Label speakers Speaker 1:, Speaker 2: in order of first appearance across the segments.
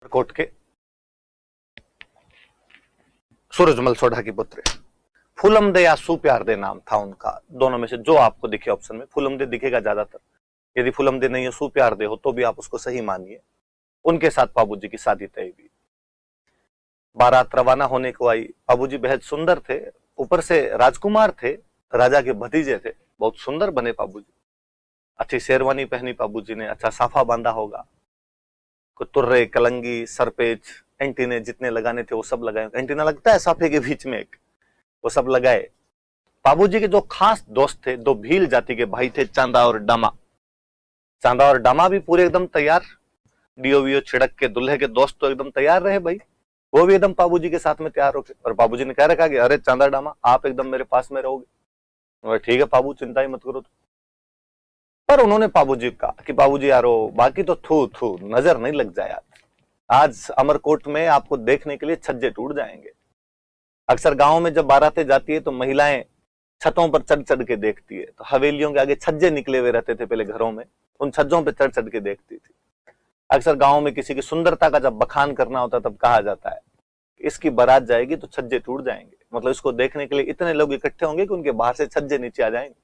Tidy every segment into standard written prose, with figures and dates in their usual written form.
Speaker 1: Coat के सूरजमल सोढ़ा की पुत्री फूलम दे या सुप्यार दे नाम था उनका। दोनों में से जो आपको दिखे ऑप्शन में, फूलम दे दिखेगा ज्यादातर। यदि फूलम दे नहीं हो, सुप्यार दे हो, तो भी आप उसको सही मानिए। उनके साथ बाबूजी की शादी तय हुई। बारात रवाना होने को आई। बाबूजी बेहद सुंदर थे, ऊपर से राजकुमार थे, राजा के भतीजे थे, बहुत सुंदर बने बाबूजी। अच्छी शेरवानी पहनी बाबूजी ने, अच्छा साफा बांधा होगा, तुर्रे, कलंगी, सरपेच, एंटीने जितने लगाने थे वो सब लगाए। एंटीना लगता है साफे के बीच में एक, वो सब लगाए। बाबूजी के जो खास दोस्त थे, दो भील जाति के भाई थे, चांदा और डामा। चांदा और डामा भी पूरे एकदम तैयार, डीओ छिड़क के दूल्हे के दोस्त तो एकदम तैयार रहे भाई, वो भी एकदम बाबूजी के साथ में तैयार होके। और बाबूजी ने कह रखा कि अरे चांदा डामा, आप एकदम मेरे पास में रहोगे। ठीक है बाबू, चिंता ही मत करो। पर उन्होंने बाबूजी कहा कि बाबूजी यारो, बाकी तो थू थू नजर नहीं लग जाए। आज अमरकोट में आपको देखने के लिए छज्जे टूट जाएंगे। अक्सर गांव में जब बारातें जाती है तो महिलाएं छतों पर चढ़ चढ़ के देखती है। तो हवेलियों के आगे छज्जे निकले हुए रहते थे पहले घरों में, उन छज्जों पर चढ़ चढ़ के देखती थी। अक्सर गांव में किसी की सुंदरता का जब बखान करना होता तब कहा जाता है इसकी बारात जाएगी तो छज्जे टूट जाएंगे, मतलब इसको देखने के लिए इतने लोग इकट्ठे होंगे कि उनके बाहर से छज्जे नीचे आ जाएंगे।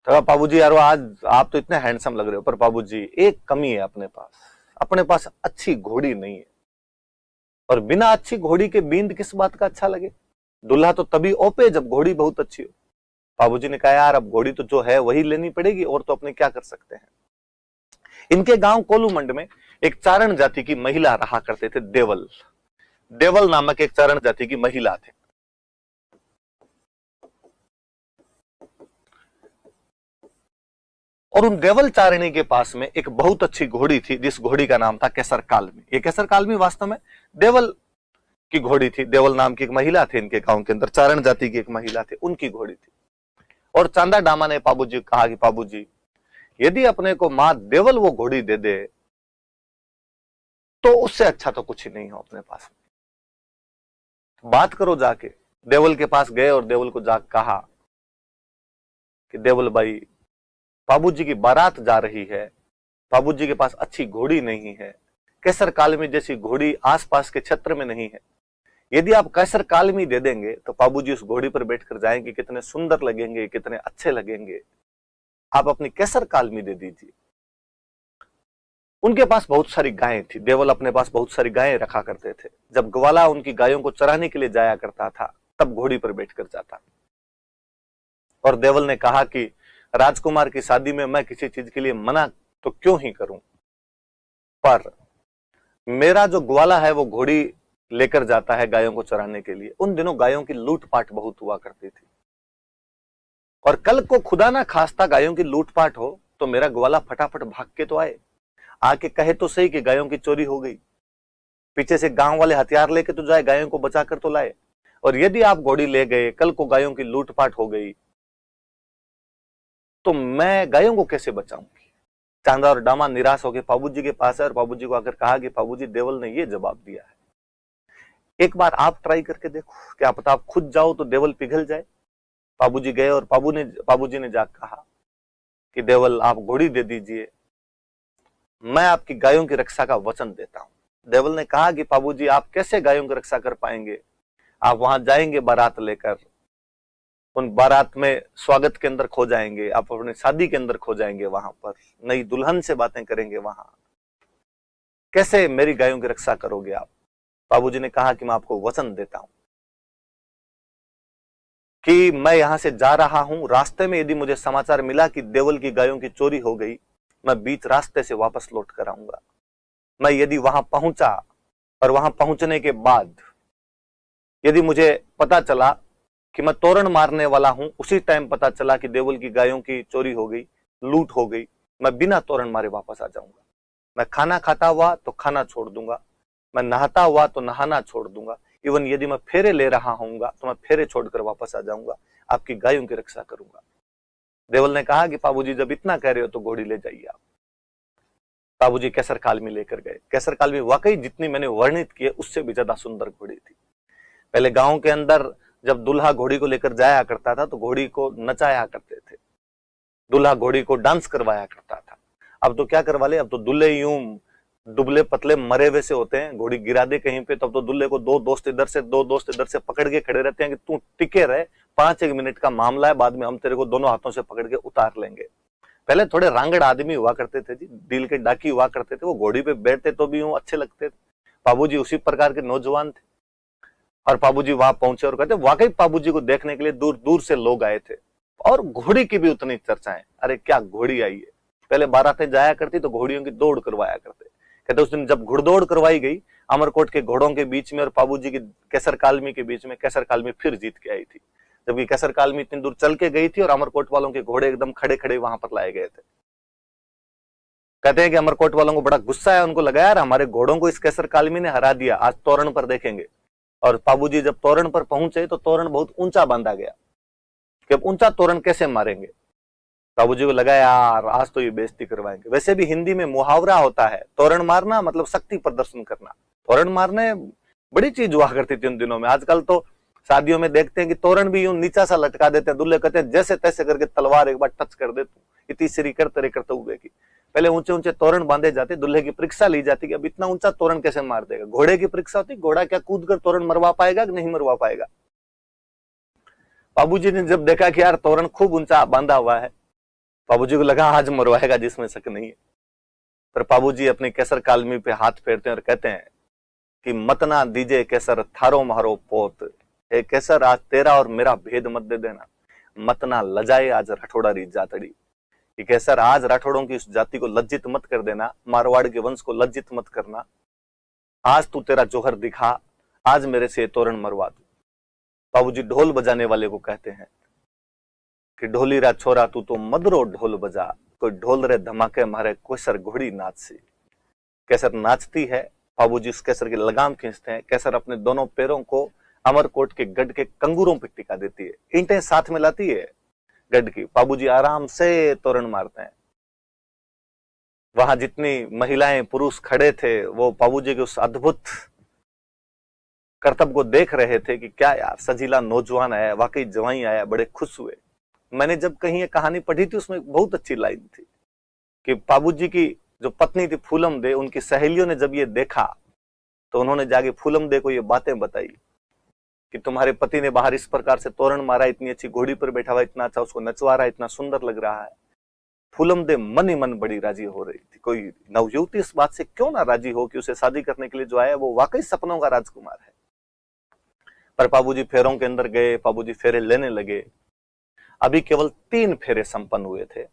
Speaker 1: तो बाबूजी यारो, आज आप तो इतने हैंडसम लग रहे हो, पर बाबूजी एक कमी है अपने पास अच्छी घोड़ी नहीं है। और बिना अच्छी घोड़ी के बींद किस बात का अच्छा लगे? दूल्हा तो तभी ओपे जब घोड़ी बहुत अच्छी हो। बाबूजी ने कहा यार अब घोड़ी तो जो है वही लेनी पड़ेगी, और तो अपने क्या कर सकते हैं। इनके गांव कोलूमंड में एक चारण जाति की महिला रहा करते थे, देवल। देवल नामक एक चारण जाति की महिला थे। और उन देवल चारिणी के पास में एक बहुत अच्छी घोड़ी थी, जिस घोड़ी का नाम था केसर कालमी। ये केसर कालमी वास्तव में देवल की घोड़ी थी। देवल नाम की एक महिला थी इनके गांव के अंदर, चारण जाति की एक महिला थी, उनकी घोड़ी थी। और चांदा डामा ने बाबूजी को कहा कि बाबूजी यदि अपने को मां देवल वो घोड़ी दे दे तो उससे अच्छा तो कुछ ही नहीं हो अपने पास में। बात करो जाके। देवल के पास गए और देवल को जाकर कहा कि देवल भाई, बाबूजी की बारात जा रही है, बाबूजी के पास अच्छी घोड़ी नहीं है, केसर कालमी जैसी घोड़ी आसपास के क्षेत्र में नहीं है। यदि आप केसर कालमी दे देंगे तो बाबूजी उस घोड़ी पर बैठकर जाएंगे, कितने सुंदर लगेंगे, कितने अच्छे लगेंगे। आप अपनी केसर कालमी दे दीजिए। उनके पास बहुत सारी गायें थी। देवल अपने पास बहुत सारी गायें रखा करते थे। जब ग्वाला उनकी गायों को चराने के लिए जाया करता था तब घोड़ी पर बैठकर जाता। और देवल ने कहा कि राजकुमार की शादी में मैं किसी चीज के लिए मना तो क्यों ही करूं, पर मेरा जो ग्वाला है वो घोड़ी लेकर जाता है गायों को चराने के लिए। उन दिनों गायों की लूटपाट बहुत हुआ करती थी, और कल को खुदा ना खास्ता गायों की लूटपाट हो तो मेरा ग्वाला फटाफट भाग के तो आए, आके कहे तो सही कि गायों की चोरी हो गई, पीछे से गांव वाले हथियार लेके तो जाए, गायों को बचा कर तो लाए। और यदि आप घोड़ी ले गए, कल को गायों की लूटपाट हो गई तो मैं गायों को कैसे बचाऊंगी। चांदा और डामा निराश होकर बाबूजी के पास है और बाबूजी को आकर कहा कि बाबूजी देवल ने ये जवाब दिया है, एक बार आप ट्राई करके देखो, क्या पता आप खुद जाओ तो देवल पिघल जाए। बाबूजी गए और बाबूजी ने जाकर कहा कि देवल आप घोड़ी दे दीजिए, मैं आपकी गायों की रक्षा का वचन देता हूं। देवल ने कहा कि बाबूजी आप कैसे गायों की रक्षा कर पाएंगे, आप वहां जाएंगे बारात लेकर, उन बारात में स्वागत के अंदर खो जाएंगे, आप अपनी शादी के अंदर खो जाएंगे, वहां पर नई दुल्हन से बातें करेंगे, वहां कैसे मेरी गायों की रक्षा करोगे आप। बाबूजी ने कहा कि मैं आपको वचन देता हूं कि मैं यहां से जा रहा हूं, रास्ते में यदि मुझे समाचार मिला कि देवल की गायों की चोरी हो गई, मैं बीच रास्ते से वापस लौट कर आऊंगा। मैं यदि वहां पहुंचा और वहां पहुंचने के बाद यदि मुझे पता चला कि मैं तोरण मारने वाला हूं, उसी टाइम पता चला कि देवल की गायों की चोरी हो गई, लूट हो गई, मैं बिना तोरण मारे वापस आ जाऊंगा। मैं खाना खाता हुआ तो खाना छोड़ दूंगा, मैं नहाता हुआ तो नहाना छोड़ दूंगा, इवन यदि मैं फेरे ले रहा हूंगा तो मैं फेरे छोड़कर वापस आ जाऊंगा, आपकी गायों की रक्षा करूंगा। देवल ने कहा कि बाबूजी जब इतना कह रहे हो तो घोड़ी ले जाइए आप। बाबूजी केसर कालमी लेकर गए। केसर कालमी वाकई जितनी मैंने वर्णित की है उससे भी ज्यादा सुंदर घोड़ी थी। पहले गांव के अंदर जब दूल्हा घोड़ी को लेकर जाया करता था तो घोड़ी को नचाया करते थे, दूल्हा घोड़ी को डांस करवाया करता था। अब तो क्या करवा ले, अब तो दूल्हे यूं दुबले पतले मरे हुए से होते हैं, घोड़ी गिरा दे कहीं पे तब तो दुल्हे को दो दोस्त इधर से पकड़ के खड़े रहते हैं कि तू टिके रहे, 5 एक मिनट का मामला है, बाद में हम तेरे को दोनों हाथों से पकड़ के उतार लेंगे। पहले थोड़े रांगड़ आदमी हुआ करते थे जी, दिल के डाकी हुआ करते थे, वो घोड़ी पे बैठते तो भी अच्छे लगते थे। बाबूजी उसी प्रकार के नौजवान थे और बाबूजी वहां पहुंचे और कहते वाकई बाबूजी को देखने के लिए दूर दूर से लोग आए थे। और घोड़ी की भी उतनी चर्चाएं, अरे क्या घोड़ी आई है। पहले बारातें जाया करती तो घोड़ियों की दौड़ करवाया करते। कहते उस दिन जब घुड़दौड़ करवाई गई अमरकोट के घोड़ों के बीच में और बाबूजी की कैसर कालमी के बीच में, कैसर कालमी फिर जीत के आई थी, जबकि कैसर कालमी इतनी दूर चल के गई थी और अमरकोट वालों के घोड़े एकदम खड़े खड़े वहां पर लाए गए थे। कहते हैं कि अमरकोट वालों को बड़ा गुस्सा है, उनको लगा यार हमारे घोड़ों को इस कैसर कालमी ने हरा दिया, आज तोरण पर देखेंगे। और बाबूजी जब तोरण पर पहुंचे तो तोरण बहुत ऊंचा बांधा गया कि अब ऊंचा तोरण कैसे मारेंगे। बाबूजी को लगा यार आज तो ये बेइज्जती करवाएंगे। वैसे भी हिंदी में मुहावरा होता है, तोरण मारना मतलब शक्ति प्रदर्शन करना। तोरण मारने बड़ी चीज हुआ करती थी उन दिनों में। आजकल तो शादियों में देखते हैं कि तोरण भी यूं नीचा सा लटका देते हैं, दूल्हे कहते हैं जैसे तैसे करके तलवार एक बार टच कर दे तू, इतनी सिरी करते हुए की। पहले ऊंचे ऊंचे तोरण बांधे जाते, दूल्हे की परीक्षा ली जाती कि अब इतना ऊंचा तोरण कैसे मार देगा। घोड़े की परीक्षा होती, घोड़ा क्या कूद कर तोरण मरवा पाएगा कि नहीं मरवा पाएगा। बाबूजी ने जब देखा कि यार तोरण खूब ऊंचा बांधा हुआ है, बाबूजी को लगा आज मरवाएगा जिसमें शक नहीं है। पर बाबूजी अपने कैसर कालमी पे हाथ फेरते हैं और कहते हैं कि मत ना दीजे कैसर थारो मारो पोत, ए कैसर आज तेरा और मेरा भेद मत दे देना, मत ना लजाए आज राठौड़ा री जातड़ी। कि कैसर आज राठौड़ों की उस जाति को लज्जित मत कर देना, मारवाड़ के वंश को लज्जित मत करना, आज तू तेरा जोहर दिखा, आज मेरे से तोरण मरवा दू। बाबूजी ढोल बजाने वाले को कहते हैं कि ढोली रा छोरा तू तो मदरो ढोल बजा, कोई ढोल रे धमाके मारे कैसर घोड़ी नाच सी। कैसर नाचती है, बाबूजी उस कैसर की लगाम खींचते हैं, कैसर अपने दोनों पैरों को अमरकोट के गढ़ के कंगूरों पर टिका देती है, ईंटें साथ में लाती है गढ़ की। बाबूजी आराम से तोरण मारते हैं। वहां जितनी महिलाएं पुरुष खड़े थे वो बाबूजी के उस अद्भुत करतब को देख रहे थे कि क्या यार सजीला नौजवान आया, वाकई जवाई आया, बड़े खुश हुए। मैंने जब कहीं ये कहानी पढ़ी थी उसमें बहुत अच्छी लाइन थी कि बाबूजी की जो पत्नी थी फूलम दे, उनकी सहेलियों ने जब ये देखा तो उन्होंने जाके फूलम दे को ये बातें बताई कि तुम्हारे पति ने बाहर इस प्रकार से तोरण मारा, इतनी अच्छी घोड़ी पर बैठा हुआ, इतना अच्छा उसको नचवा रहा है, इतना सुंदर लग रहा है। फूलम दे मन ही मन बड़ी राजी हो रही थी। कोई नवयुवती इस बात से क्यों ना राजी हो कि उसे शादी करने के लिए जो आया वो वाकई सपनों का राजकुमार है। पर बाबूजी फेरों के अंदर गए, बाबूजी फेरे लेने लगे। अभी केवल 3 फेरे संपन्न हुए थे।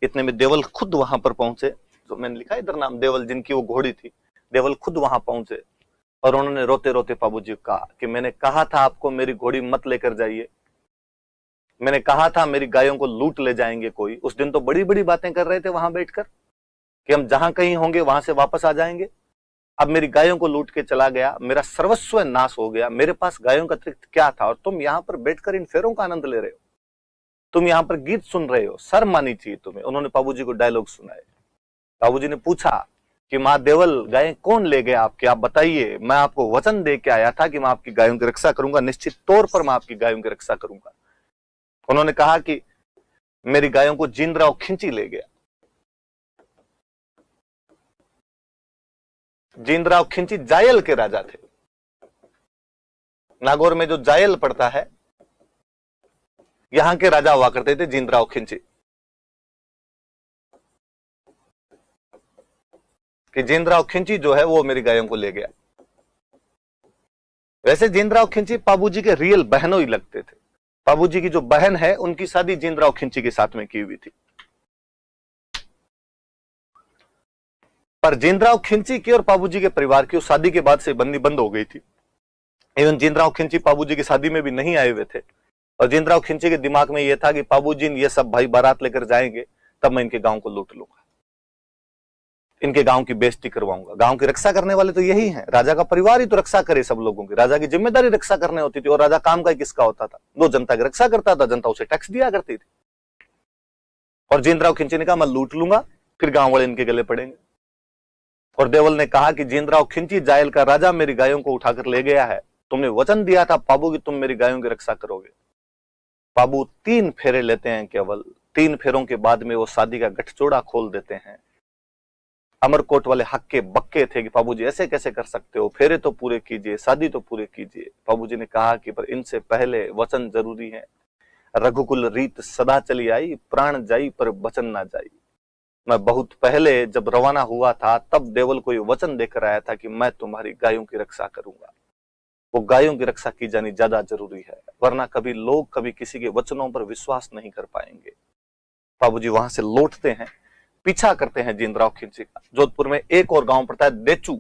Speaker 1: इतने में देवल खुद वहां पर पहुंचे, जो मैंने लिखा इधर नाम देवल, जिनकी वो घोड़ी थी। देवल खुद वहां पहुंचे और उन्होंने रोते रोते बाबूजी को कहा कि मैंने कहा था आपको मेरी घोड़ी मत लेकर जाइए, मैंने कहा था मेरी गायों को लूट ले जाएंगे कोई। उस दिन तो बड़ी बड़ी बातें कर रहे थे वहां बैठकर कि हम जहां कहीं होंगे वहां से वापस आ जाएंगे। अब मेरी गायों को लूट के चला गया, मेरा सर्वस्व नाश हो गया, मेरे पास गायों का अतिरिक्त क्या था, और तुम यहां पर बैठकर इन फेरों का आनंद ले रहे हो, तुम यहां पर गीत सुन रहे हो, शर्म आनी चाहिए तुम्हें। उन्होंने बाबूजी को डायलॉग सुनाए। बाबूजी ने पूछा कि माँ देवल गायें कौन ले गए आपके, आप बताइए। मैं आपको वचन दे के आया था कि मैं आपकी गायों की रक्षा करूंगा, निश्चित तौर पर मैं आपकी गायों की रक्षा करूंगा। उन्होंने कहा कि मेरी गायों को जींदराव खिंची ले गया। जींदराव खिंची जायल के राजा थे। नागौर में जो जायल पड़ता है यहां के राजा हुआ करते थे जींदराव खिंची। कि जींदराव खिंची जो है वो मेरी गायों को ले गया। वैसे जींदराव खिंची बाबूजी के रियल बहनों ही लगते थे। बाबूजी की जो बहन है उनकी शादी जींदराव खिंची के साथ में की हुई थी। पर जींदराव खिंची की और बाबूजी के परिवार की उस शादी के बाद से बंदी बंद हो गई थी। इवन जींदराव खिंची बाबूजी की शादी में भी नहीं आए हुए थे और जींदराव खिंची के दिमाग में यह था कि बाबूजी ये सब भाई बारात लेकर जाएंगे तब मैं इनके गांव को लूट लूंगा, इनके गांव की बेइज्जती करवाऊंगा। गांव की रक्षा करने वाले तो यही हैं, राजा का परिवार ही तो रक्षा करे सब लोगों की। राजा की जिम्मेदारी रक्षा करने होती थी और राजा काम का किसका होता था, वो जनता की रक्षा करता था, जनता उसे टैक्स दिया करती थी। और जींदराव खिंची ने कहा मैं लूट लूंगा, फिर गांव वाले इनके गले पड़ेंगे। और देवल ने कहा कि जींदराव खिंची जायल का राजा मेरी गायों को उठाकर ले गया है, तुमने वचन दिया था बाबू कि तुम मेरी गायों की रक्षा करोगे। बाबू 3 फेरे लेते हैं, केवल 3 फेरों के बाद में वो शादी का गठजोड़ा खोल देते हैं। अमरकोट वाले हक्के बक्के थे कि बाबूजी ऐसे कैसे कर सकते हो, फेरे तो पूरे कीजिए, शादी तो पूरे कीजिए। बाबूजी ने कहा कि पर इनसे पहले वचन जरूरी है। रघुकुल रीत सदा चली आई, प्राण जाई पर वचन ना जाई। मैं बहुत पहले जब रवाना हुआ था तब देवल को ये वचन देकर आया था कि मैं तुम्हारी गायों की रक्षा करूंगा। वो गायों की रक्षा की जानी ज्यादा जरूरी है, वरना कभी लोग कभी किसी के वचनों पर विश्वास नहीं कर पाएंगे। बाबूजी वहां से लौटते हैं, पीछा करते हैं जींदराव खिलजी का। जोधपुर में एक और गांव पड़ता है देचू।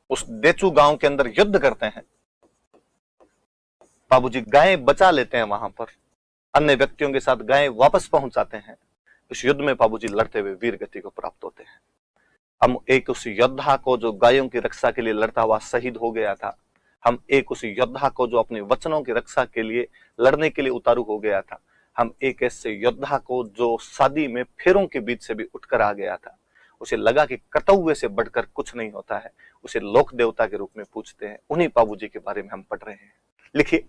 Speaker 1: उस देचू गांव के अंदर युद्ध करते हैं। बाबूजी गायें बचा लेते हैं वहां पर, अन्य व्यक्तियों के साथ गायें वापस पहुंचाते हैं। इस युद्ध में बाबूजी लड़ते हुए वीर गति को प्राप्त होते हैं। हम एक उस योद्धा को जो गायों की रक्षा के लिए लड़ता हुआ शहीद हो गया था, हम एक उस योद्धा को जो अपने वचनों की रक्षा के लिए लड़ने के लिए उतारू हो गया था, हम एक ऐसे योद्धा को जो शादी में फेरों के बीच से भी उठकर आ गया था, उसे लगा कि कटौए से बढ़कर कुछ नहीं होता है, उसे लोक देवता के रूप में पूछते हैं। उन्हीं बाबूजी के बारे में हम पढ़ रहे हैं। लिखिए,